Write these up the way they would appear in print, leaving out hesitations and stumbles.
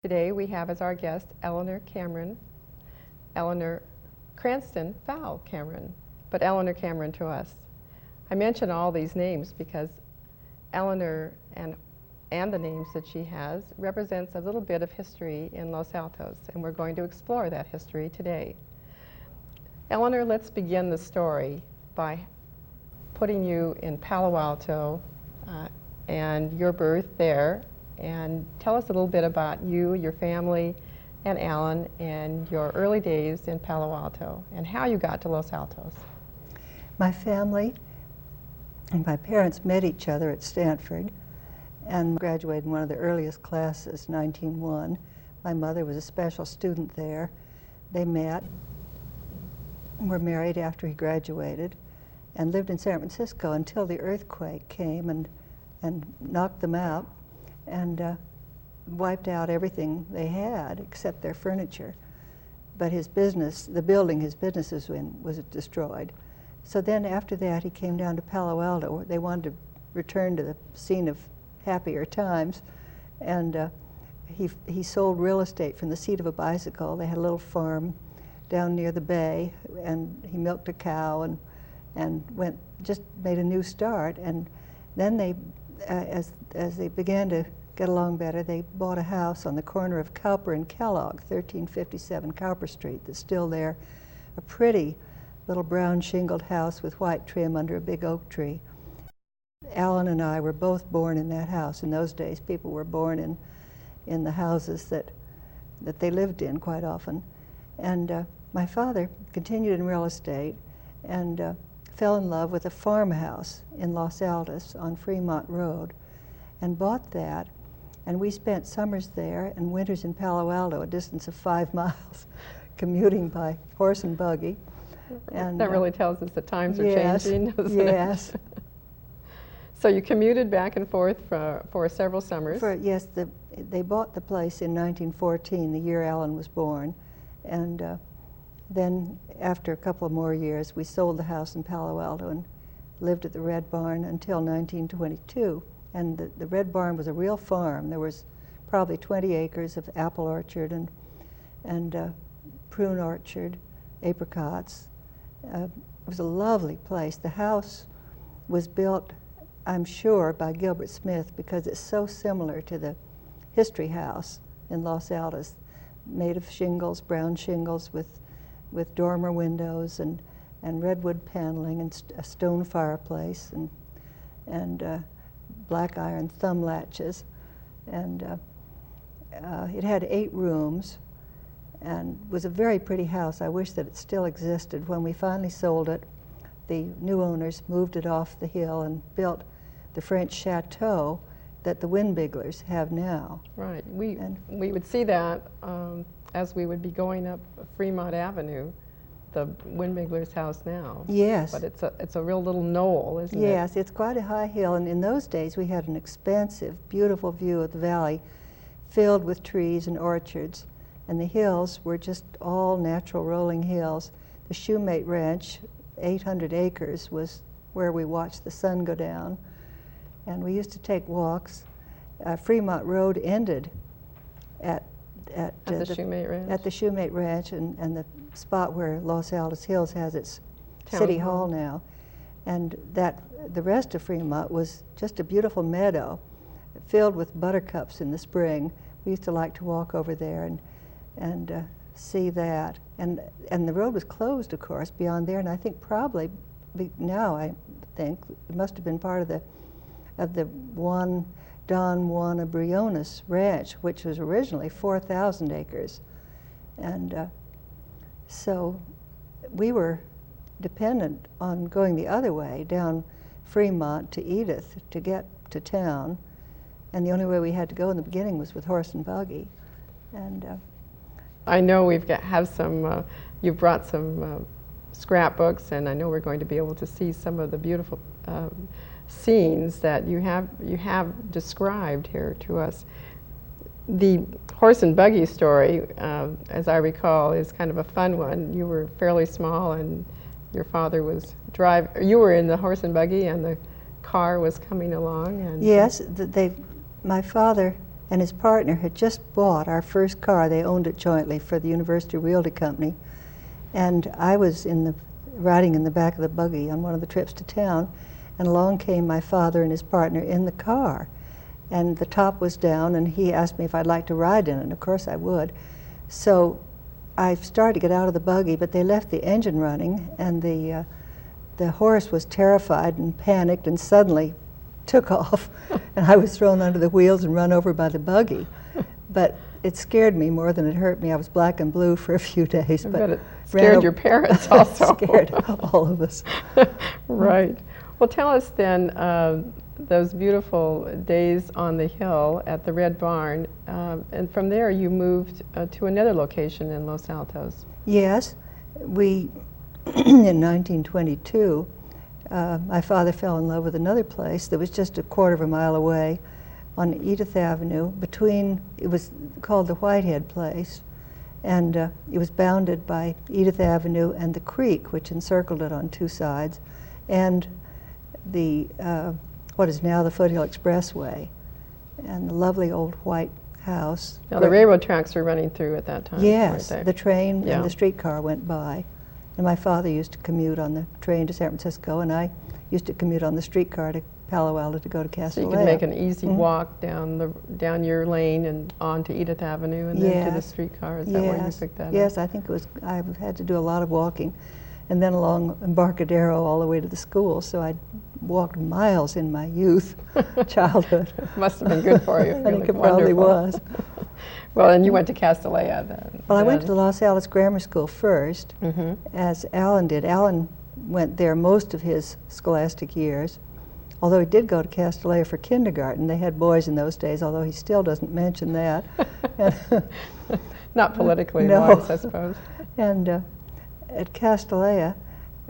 Today we have as our guest Eleanor Cranston Fowl Cameron, but Eleanor Cameron to us. I mention all these names because Eleanor and the names that she has represents a little bit of history in Los Altos, and we're going to explore that history today. Eleanor, let's begin the story by putting you in Palo Alto and your birth there. And tell us a little bit about you, your family, and Alan, and your early days in Palo Alto, and how you got to Los Altos. My family and my parents met each other at Stanford and graduated in one of the earliest classes, 1901. My mother was a special student there. They met, were married after he graduated, and lived in San Francisco until the earthquake came and knocked them out and wiped out everything they had except their furniture. But his business, the building his business was in, was destroyed. So then after that he came down to Palo Alto. They wanted to return to the scene of happier times, and he sold real estate from the seat of a bicycle. They had a little farm down near the bay, and he milked a cow and just made a new start. And then they as they began to get along better, they bought a house on the corner of Cowper and Kellogg, 1357 Cowper Street, that's still there, a pretty little brown shingled house with white trim under a big oak tree. Alan and I were both born in that house. In those days, people were born in the houses that they lived in quite often. And my father continued in real estate and fell in love with a farmhouse in Los Altos on Fremont Road and bought that. And we spent summers there and winters in Palo Alto, a distance of 5 miles, commuting by horse and buggy. And that really tells us that times are yes, changing, doesn't yes. it? So you commuted back and forth for several summers? Yes, they bought the place in 1914, the year Alan was born. And then after a couple of more years, we sold the house in Palo Alto and lived at the Red Barn until 1922. And the Red Barn was a real farm. There was probably 20 acres of apple orchard and prune orchard, apricots. It was a lovely place. The house was built, I'm sure, by Gilbert Smith because it's so similar to the History House in Los Altos, made of shingles, brown shingles with dormer windows and redwood paneling and a stone fireplace and black iron thumb latches. And it had 8 rooms and was a very pretty house. I wish that it still existed. When we finally sold it, the new owners moved it off the hill and built the French chateau that the Windbigglers have now. Right. We would see that as we would be going up Fremont Avenue, the Windbigglers' house now. Yes. But it's a real little knoll, isn't it? Yes, it's quite a high hill, and in those days we had an expansive, beautiful view of the valley filled with trees and orchards, and the hills were just all natural rolling hills. The Shoemate Ranch, 800 acres, was where we watched the sun go down, and we used to take walks. Fremont Road ended at the Shoemate Ranch? At the Shoemate Ranch, and the spot where Los Altos Hills has its Town city hall. hall now. And the rest of Fremont was just a beautiful meadow filled with buttercups in the spring. We used to like to walk over there and see that. And the road was closed, of course, beyond there, and I think probably, now I think, it must have been part of the Don Juan Briones Ranch, which was originally 4,000 acres. And so we were dependent on going the other way, down Fremont to Edith to get to town. And the only way we had to go in the beginning was with horse and buggy. And I know have some, you've brought some scrapbooks, and I know we're going to be able to see some of the beautiful scenes that you have described here to us. The horse and buggy story, as I recall, is kind of a fun one. You were fairly small, and your father was you were in the horse and buggy, and the car was coming along. And yes, my father and his partner had just bought our first car. They owned it jointly for the University Realty Company. And I was riding in the back of the buggy on one of the trips to town, and along came my father and his partner in the car. And the top was down, and he asked me if I'd like to ride in it, and of course I would. So I started to get out of the buggy, but they left the engine running, and the horse was terrified and panicked and suddenly took off, and I was thrown under the wheels and run over by the buggy. But it scared me more than it hurt me. I was black and blue for a few days. But it scared your parents also. Scared all of us. Right. Well, tell us then those beautiful days on the hill at the Red Barn, and from there you moved to another location in Los Altos. Yes, in 1922, my father fell in love with another place that was just a quarter of a mile away on Edith Avenue it was called the Whitehead Place, and it was bounded by Edith Avenue and the creek, which encircled it on two sides, and the what is now the Foothill Expressway, and the lovely old white house. Now the railroad tracks were running through at that time. Yes, weren't they? the train and the streetcar went by. And my father used to commute on the train to San Francisco, and I used to commute on the streetcar to Palo Alto to go to Castellea. So you could make an easy walk down your lane and on to Edith Avenue and then to the streetcar. Is that where you picked that up? Yes, I think it was. I had to do a lot of walking, and then along Embarcadero all the way to the school. So I walked miles in my youth, childhood. Must have been good for you. I think it probably was. Well, and you went to Castellea then. Well, I went to the Los Altos Grammar School first, as Alan did. Alan went there most of his scholastic years, although he did go to Castellea for kindergarten. They had boys in those days, although he still doesn't mention that. Not politically wise, I suppose. And at Castellea,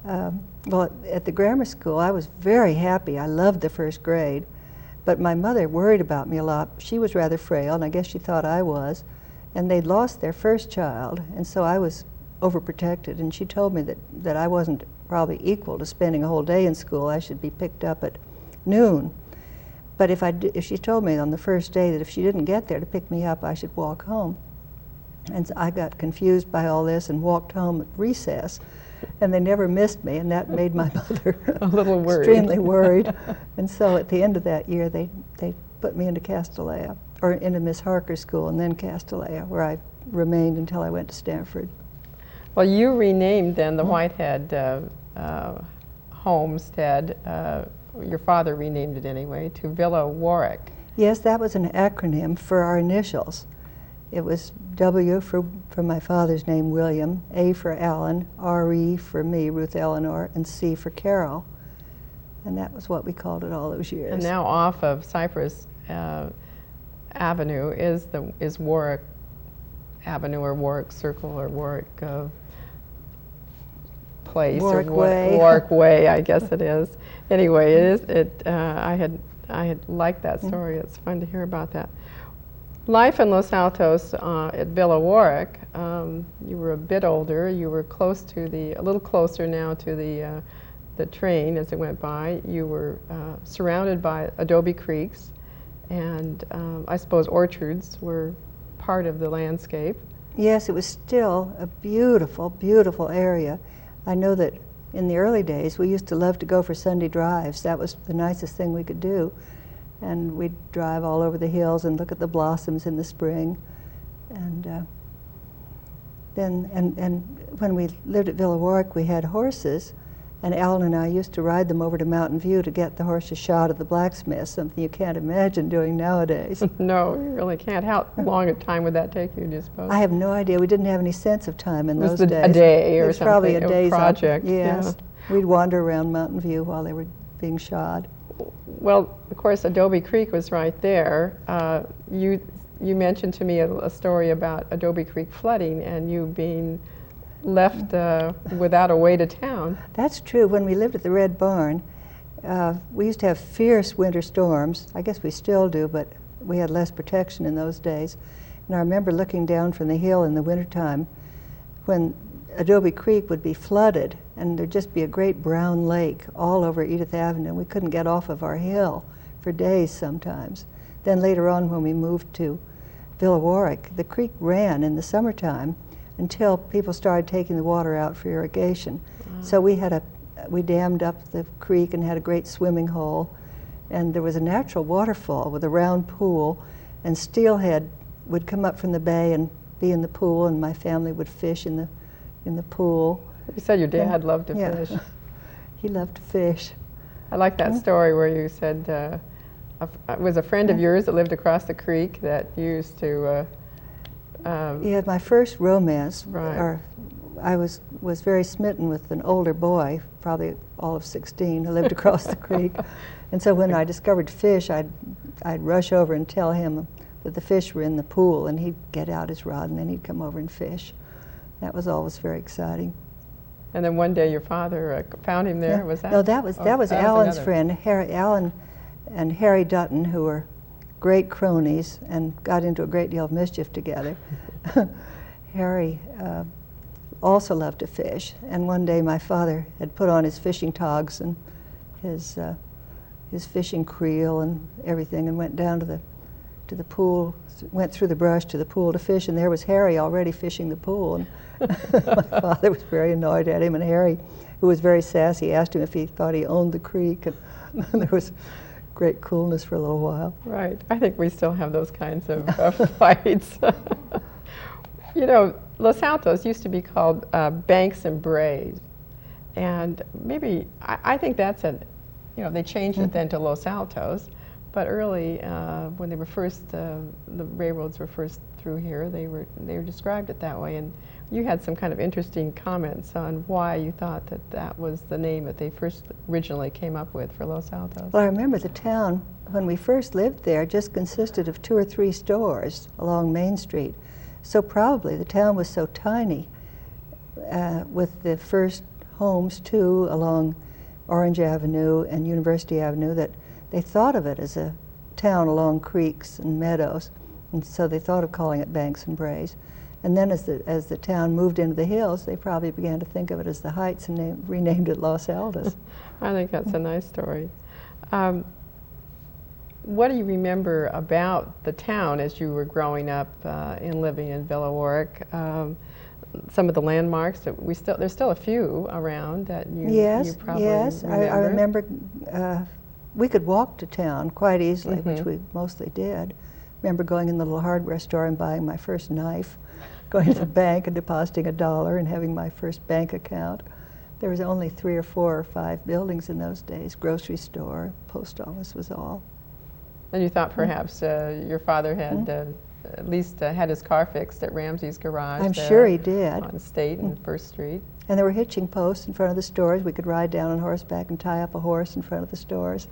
well, at the grammar school, I was very happy. I loved the first grade. But my mother worried about me a lot. She was rather frail, and I guess she thought I was. And they'd lost their first child, and so I was overprotected. And she told me that I wasn't probably equal to spending a whole day in school. I should be picked up at noon. But if she told me on the first day that if she didn't get there to pick me up, I should walk home. And so I got confused by all this and walked home at recess. And they never missed me, and that made my mother a little worried. Extremely worried. And so at the end of that year, they put me into Castellea, or into Miss Harker's school, and then Castellea, where I remained until I went to Stanford. Well, you renamed then the Whitehead homestead, your father renamed it anyway, to Villa Warwick. Yes, that was an acronym for our initials. It was W for my father's name, William, A for Alan, R-E for me, Ruth Eleanor, and C for Carol. And that was what we called it all those years. And now off of Cypress Avenue is Warwick Avenue, or Warwick Circle, or Warwick Place, Warwick or Way. Warwick Way, I guess it is. Anyway, I had liked that story. It's fun to hear about that. Life in Los Altos at Villa Warwick, you were a bit older. You were a little closer now to the train as it went by. You were surrounded by adobe creeks, and I suppose orchards were part of the landscape. Yes, it was still a beautiful, beautiful area. I know that in the early days we used to love to go for Sunday drives. That was the nicest thing we could do. And we'd drive all over the hills and look at the blossoms in the spring. And Then, and when we lived at Villa Warwick, we had horses, and Alan and I used to ride them over to Mountain View to get the horses shod at the blacksmith, something you can't imagine doing nowadays. No, you really can't. How long a time would that take you, do you suppose? I have no idea. We didn't have any sense of time in those days. A day or It's something. probably a day's project. Yes. Yeah. We'd wander around Mountain View while they were being shod. Well, of course, Adobe Creek was right there. You mentioned to me a story about Adobe Creek flooding and you being left without a way to town. That's true. When we lived at the Red Barn, we used to have fierce winter storms. I guess we still do, but we had less protection in those days. And I remember looking down from the hill in the wintertime when Adobe Creek would be flooded and there'd just be a great brown lake all over Edith Avenue. We couldn't get off of our hill for days sometimes. Then later on when we moved to Villa Warwick, the creek ran in the summertime until people started taking the water out for irrigation. So we dammed up the creek and had a great swimming hole, and there was a natural waterfall with a round pool, and steelhead would come up from the bay and be in the pool, and my family would fish in the pool. You said your dad loved to fish. He loved to fish. I like that story where you said it was a friend of yours that lived across the creek that used to... Yeah, my first romance, right. I was very smitten with an older boy, probably all of 16, who lived across the creek. And so when I discovered fish, I'd rush over and tell him that the fish were in the pool, and he'd get out his rod and then he'd come over and fish. That was always very exciting. And then one day your father found him there. Yeah. Was that? No, that was Alan's friend, Alan and Harry Dutton, who were great cronies and got into a great deal of mischief together. Harry also loved to fish, and one day my father had put on his fishing togs and his fishing creel and everything, and went down to the pool, went through the brush to the pool to fish, and there was Harry already fishing the pool. And my father was very annoyed at him, and Harry, who was very sassy, asked him if he thought he owned the creek, and there was great coolness for a little while. Right. I think we still have those kinds of fights. You know, Los Altos used to be called Banks and Braes, and maybe I think that's they changed it then to Los Altos, but early when they were first the railroads were first through here, they were described it that way, and you had some kind of interesting comments on why you thought that was the name that they first originally came up with for Los Altos. Well, I remember the town when we first lived there just consisted of 2 or 3 stores along Main Street. So probably the town was so tiny, with the first homes too along Orange Avenue and University Avenue, that they thought of it as a town along creeks and meadows, and so they thought of calling it Banks and Braes. And then as the town moved into the hills, they probably began to think of it as the Heights and renamed it Los Altos. I think that's a nice story. What do you remember about the town as you were growing up and living in Villa Warwick? Some of the landmarks that there's still a few around that you probably remember. I remember we could walk to town quite easily, which we mostly did. Remember going in the little hardware store and buying my first knife, going to the bank and depositing $1 and having my first bank account. There was only 3 or 4 or 5 buildings in those days. Grocery store, post office was all. And you thought perhaps your father had at least had his car fixed at Ramsey's garage. I'm sure he did. On State and First Street. And there were hitching posts in front of the stores. We could ride down on horseback and tie up a horse in front of the stores.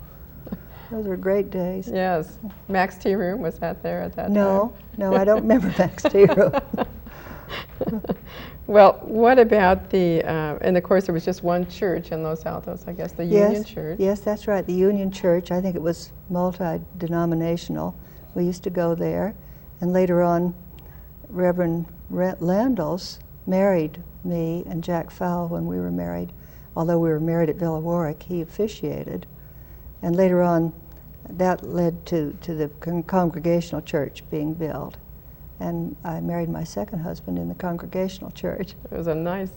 Those were great days. Yes. Max Tea Room, was that there at that time? No, I don't remember Max Tea Room. Well, what about and of course there was just one church in Los Altos, I guess, the Union Church. Yes, that's right, the Union Church. I think it was multi-denominational. We used to go there, and later on, Reverend Landals married me and Jack Fowle when we were married. Although we were married at Villa Warwick, he officiated. And later on, that led to the Congregational Church being built. And I married my second husband in the Congregational Church. It was a nice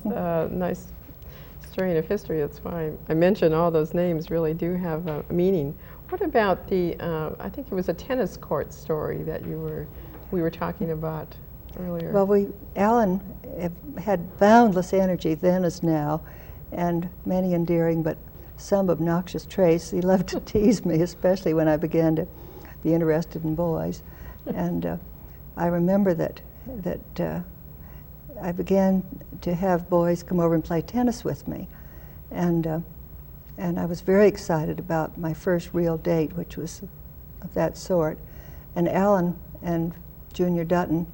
strain of history. That's why I mentioned all those names really do have a meaning. What about I think it was a tennis court story that we were talking about? earlier. Well, Alan had boundless energy then as now, and many endearing but some obnoxious traits. He loved to tease me, especially when I began to be interested in boys. And I remember that I began to have boys come over and play tennis with me. And I was very excited about my first real date, which was of that sort. And Alan and Junior Dutton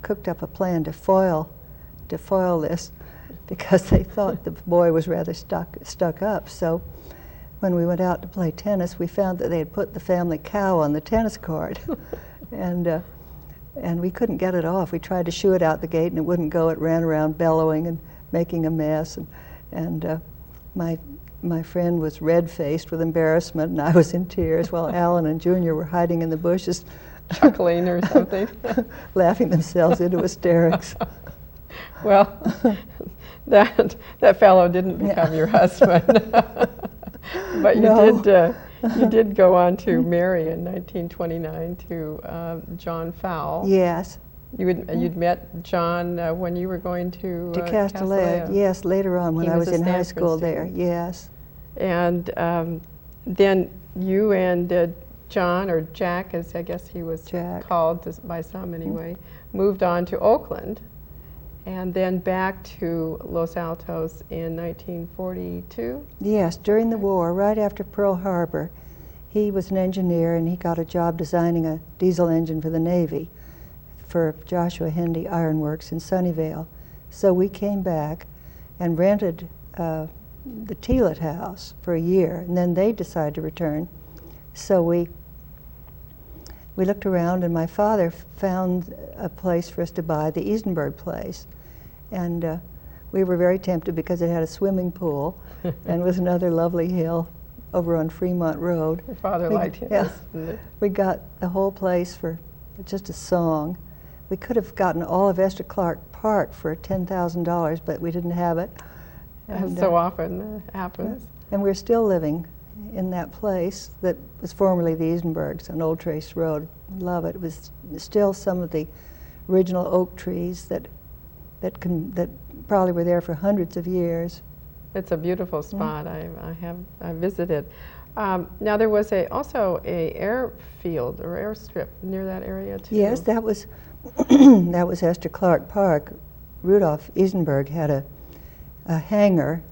cooked up a plan to foil this, because they thought the boy was rather stuck up. So when we went out to play tennis, we found that they had put the family cow on the tennis court. And we couldn't get it off. We tried to shoo it out the gate, and it wouldn't go. It ran around bellowing and making a mess. And my friend was red-faced with embarrassment, and I was in tears, while Alan and Junior were hiding in the bushes, chuckling or something, laughing themselves into hysterics. Well, that fellow didn't become your husband, but you did go on to marry in 1929 to John Fowle. Yes. You'd met John when you were going to Castellet. Yes, later on when I was in high school there. Yes. And then you and John, or Jack, as I guess he was called by some anyway, moved on to Oakland, and then back to Los Altos in 1942? Yes, during the war, right after Pearl Harbor. He was an engineer, and he got a job designing a diesel engine for the Navy for Joshua Hendy Iron Works in Sunnyvale. So we came back and rented the Teelet house for a year, and then they decided to return. So we looked around, and my father found a place for us to buy, the Easenberg place. And we were very tempted because it had a swimming pool and was another lovely hill over on Fremont Road. Your father liked him. Yeah. We got the whole place for just a song. We could have gotten all of Esther Clark Park for $10,000, but we didn't have it. As so often happens. And we're still living in that place that was formerly the Easenbergs on Old Trace Road. Love it. It was still some of the original oak trees that probably were there for hundreds of years. It's a beautiful spot. I visited. Now there was also a airfield or airstrip near that area too. Yes, that was that was Esther Clark Park. Rudolph Easenberg had a hangar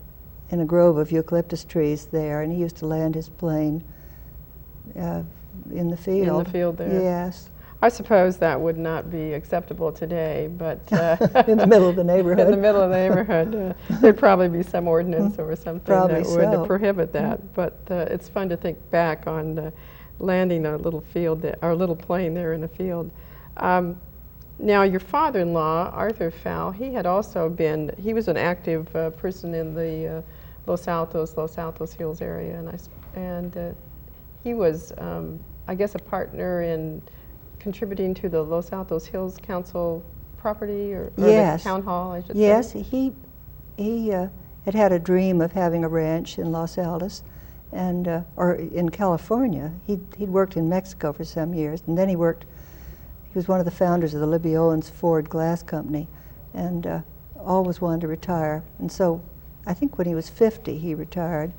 in a grove of eucalyptus trees there, and he used to land his plane in the field. In the field there. Yes. I suppose that would not be acceptable today, but in the middle of the neighborhood. In the middle of the neighborhood, there'd probably be some ordinance or something that would prohibit that. But it's fun to think back on landing a little field, or little plane there in the field. Now, your father-in-law, Arthur Fowle, he was an active person in the Los Altos Hills area, and he was, I guess, a partner in contributing to the Los Altos Hills Council property, or the town hall, I should say. Yes, he had a dream of having a ranch in Los Altos, and or in California. He'd worked in Mexico for some years, and then he was one of the founders of the Libby Owens Ford Glass Company, and always wanted to retire. And so I think when he was 50, he retired,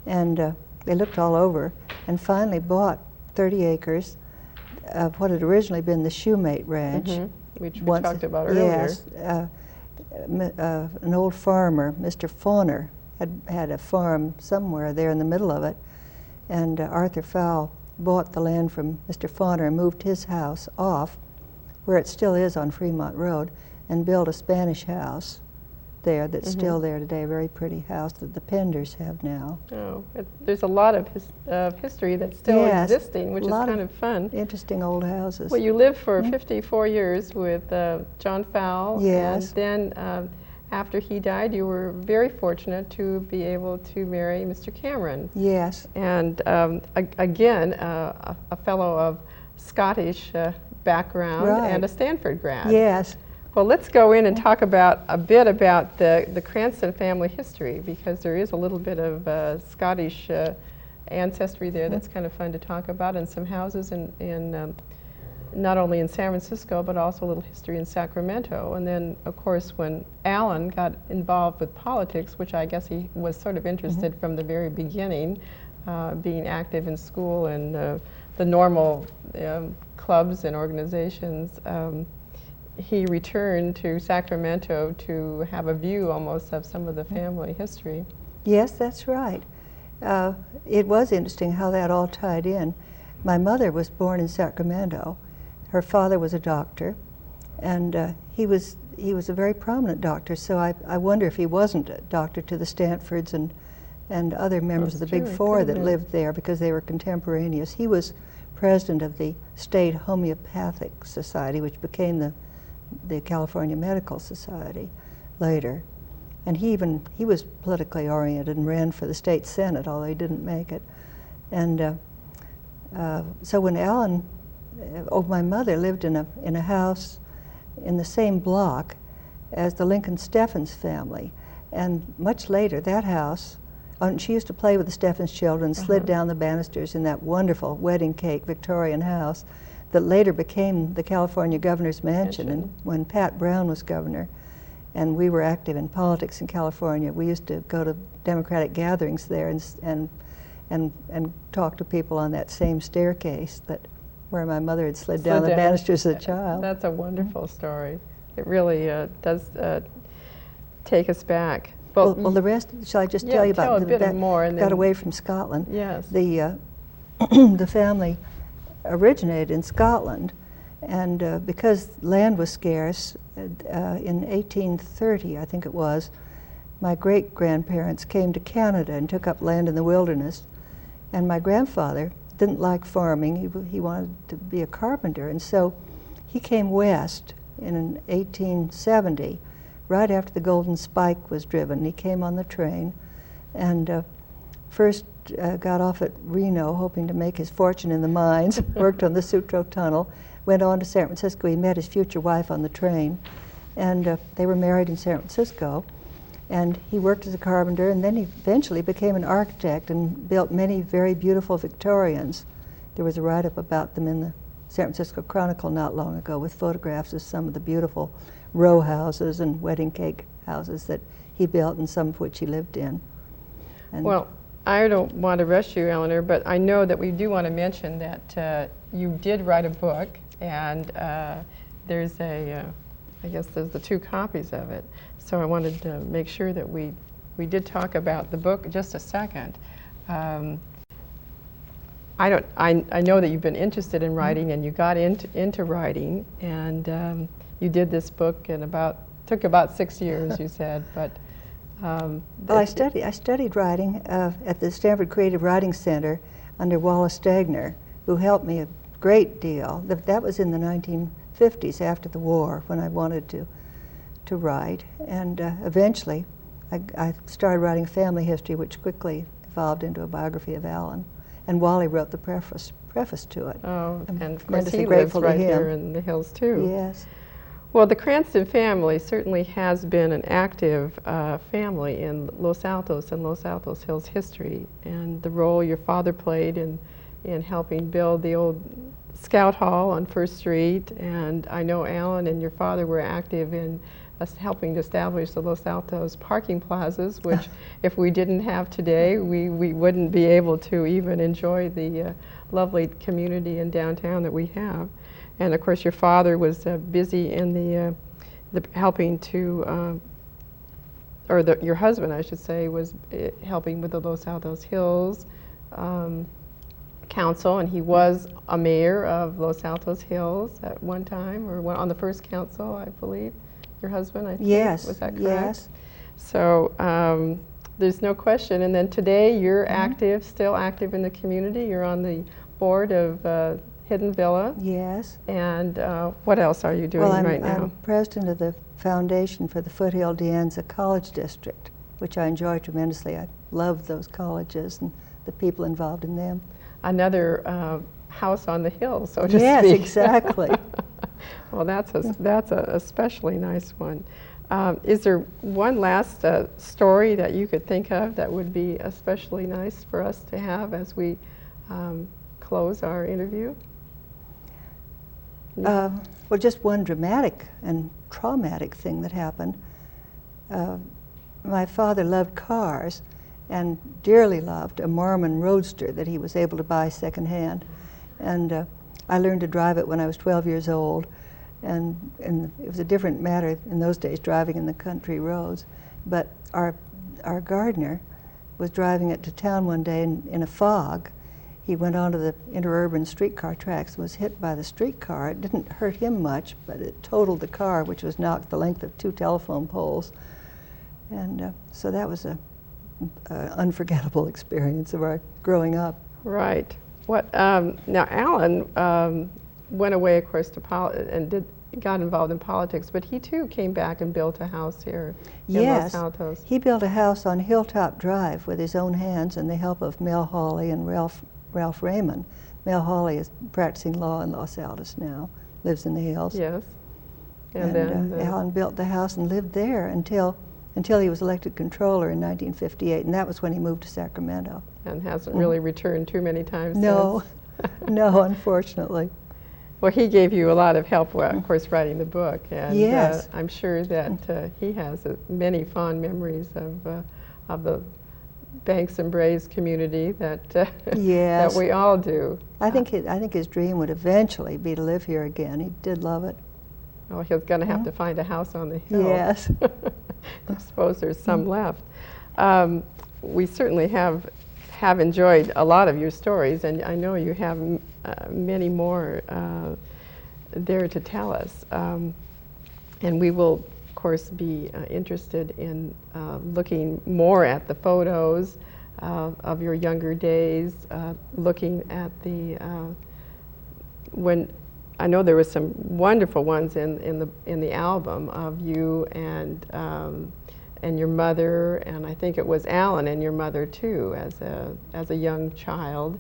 and they looked all over and finally bought 30 acres of what had originally been the Shoemate Ranch. Which we talked about earlier. Yes. An old farmer, Mr. Fauner, had a farm somewhere there in the middle of it, and Arthur Fowle bought the land from Mr. Fauner and moved his house off, where it still is on Fremont Road, and built a Spanish house there that's still there today, a very pretty house that the Penders have now. Oh, there's a lot of history that's still existing, which is kind of fun. Interesting old houses. Well, you lived for 54 years with John Fowle. Yes. And then after he died, you were very fortunate to be able to marry Mr. Cameron. Yes. And again, a fellow of Scottish background and a Stanford grad. Yes. Well, let's go in and talk a bit about the Cranston family history, because there is a little bit of Scottish ancestry there that's kind of fun to talk about, and some houses in not only in San Francisco, but also a little history in Sacramento. And then, of course, when Alan got involved with politics, which I guess he was sort of interested from the very beginning, being active in school and the normal clubs and organizations, he returned to Sacramento to have a view almost of some of the family history. Yes, that's right. It was interesting how that all tied in. My mother was born in Sacramento. Her father was a doctor, and he was a very prominent doctor, so I wonder if he wasn't a doctor to the Stanfords and other members of the Big Four that lived there, because they were contemporaneous. He was president of the State Homeopathic Society, which became the California Medical Society later. And he was politically oriented and ran for the state senate, although he didn't make it. And so when my mother lived in a house in the same block as the Lincoln Steffens family. And much later, that house, she used to play with the Steffens children, slid down the banisters in that wonderful wedding cake Victorian house that later became the California Governor's Mansion. And when Pat Brown was governor, and we were active in politics in California, we used to go to Democratic gatherings there and talk to people on that same staircase where my mother had slid down the banisters as a child. That's a wonderful story. It really does take us back. Well, the rest, shall I just tell you about a bit more? And got away from Scotland. Yes. The family originated in Scotland, and because land was scarce, in 1830, I think it was, my great-grandparents came to Canada and took up land in the wilderness. And my grandfather didn't like farming. He wanted to be a carpenter. And so he came west in 1870, right after the Golden Spike was driven. He came on the train and first got off at Reno, hoping to make his fortune in the mines, worked on the Sutro Tunnel, went on to San Francisco. He met his future wife on the train, and they were married in San Francisco. And he worked as a carpenter, and then he eventually became an architect and built many very beautiful Victorians. There was a write-up about them in the San Francisco Chronicle not long ago with photographs of some of the beautiful row houses and wedding cake houses that he built, and some of which he lived in. And well, I don't want to rush you, Eleanor, but I know that we do want to mention that you did write a book, and there's I guess there's the 2 copies of it. So I wanted to make sure that we did talk about the book just a second. I know that you've been interested in writing, and you got into writing, and you did this book in took about 6 years, you said, but. Well, I studied writing at the Stanford Creative Writing Center under Wallace Stegner, who helped me a great deal. That was in the 1950s, after the war, when I wanted to write. And eventually, I started writing family history, which quickly evolved into a biography of Alan. And Wally wrote the preface to it. Oh, I'm and of course he lives grateful right to him. there in the hills too. Yes. Well, the Cranston family certainly has been an active family in Los Altos and Los Altos Hills history, and the role your father played in helping build the old Scout Hall on First Street, and I know Alan and your father were active in helping to establish the Los Altos parking plazas, which if we didn't have today, we wouldn't be able to even enjoy the lovely community in downtown that we have. And of course, your father was busy in the helping to, your husband, I should say, was helping with the Los Altos Hills Council, and he was a mayor of Los Altos Hills at one time, or on the first council, I believe. Your husband, I think, yes, was that correct? Yes. So there's no question. And then today, you're still active in the community. You're on the board of Hidden Villa. Yes. And what else are you doing right now? I'm president of the Foundation for the Foothill De Anza College District, which I enjoy tremendously. I love those colleges and the people involved in them. Another house on the hill, so to speak. Yes, exactly. Well, that's a especially nice one. Is there one last story that you could think of that would be especially nice for us to have as we close our interview? Well, just one dramatic and traumatic thing that happened. My father loved cars and dearly loved a Marmon Roadster that he was able to buy secondhand. And I learned to drive it when I was 12 years old. And it was a different matter in those days, driving in the country roads. But our gardener was driving it to town one day in a fog. He went onto the interurban streetcar tracks and was hit by the streetcar. It didn't hurt him much, but it totaled the car, which was knocked the length of 2 telephone poles. And so that was an unforgettable experience of our growing up. Right. Now, Alan went away, of course, and got involved in politics, but he too came back and built a house here in Los Altos. He built a house on Hilltop Drive with his own hands and the help of Mel Hawley and Ralph Raymond. Mel Hawley is practicing law in Los Altos now, lives in the hills. Yes. And then Alan built the house and lived there until he was elected controller in 1958, and that was when he moved to Sacramento. And hasn't really returned too many times No, since. no, unfortunately. Well, he gave you a lot of help, of course, writing the book. And yes. I'm sure that he has many fond memories of the Banks and Braes community that yes. that we all do. I think his dream would eventually be to live here again. He did love it. Oh, he's going to have to find a house on the hill. Yes. I suppose there's some left. We certainly have enjoyed a lot of your stories, and I know you have many more there to tell us. And we will, of course, be interested in looking more at the photos of your younger days, looking at when I know there were some wonderful ones in the album of you and your mother, and I think it was Alan and your mother too, as a young child.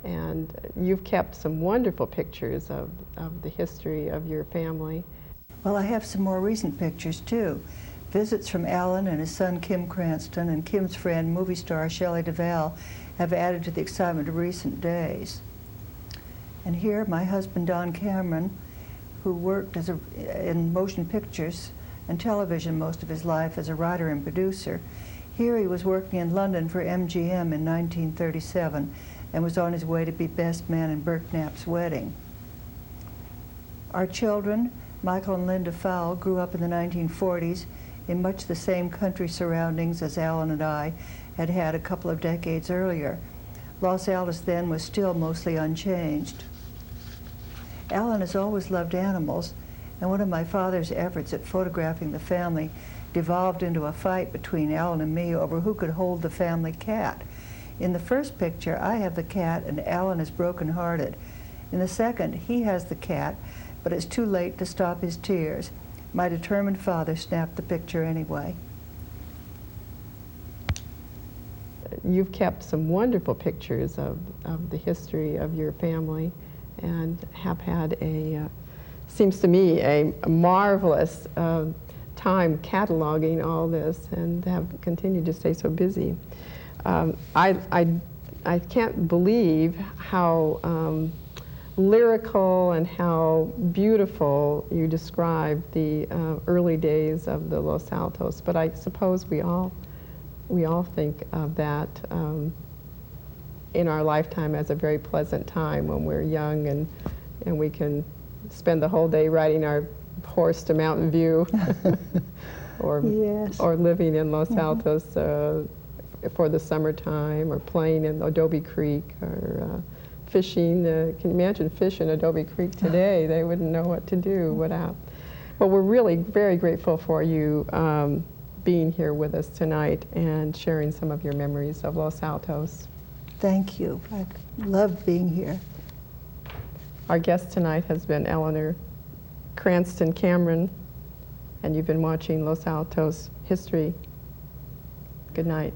And you've kept some wonderful pictures of the history of your family. Well, I have some more recent pictures too. Visits from Alan and his son Kim Cranston and Kim's friend, movie star Shelley Duvall, have added to the excitement of recent days. And here, my husband Don Cameron, who worked in motion pictures and television most of his life as a writer and producer. Here he was working in London for MGM in 1937 and was on his way to be best man in Burke Knapp's wedding. Our children, Michael and Linda Fowle, grew up in the 1940s in much the same country surroundings as Alan and I had had a couple of decades earlier. Los Altos then was still mostly unchanged. Alan has always loved animals, and one of my father's efforts at photographing the family devolved into a fight between Alan and me over who could hold the family cat. In the first picture, I have the cat and Alan is broken-hearted. In the second, he has the cat, but it's too late to stop his tears. My determined father snapped the picture anyway. You've kept some wonderful pictures of the history of your family and have had seems to me, a marvelous time cataloging all this and have continued to stay so busy. I can't believe how lyrical and how beautiful you describe the early days of the Los Altos, but I suppose we all think of that in our lifetime as a very pleasant time when we're young and we can spend the whole day riding our horse to Mountain View or living in Los Altos for the summertime, or playing in Adobe Creek, or fishing. Can you imagine fish in Adobe Creek today? They wouldn't know what to do. But we're really very grateful for you being here with us tonight and sharing some of your memories of Los Altos. Thank you. I loved being here. Our guest tonight has been Eleanor Cranston Cameron, and you've been watching Los Altos History. Good night.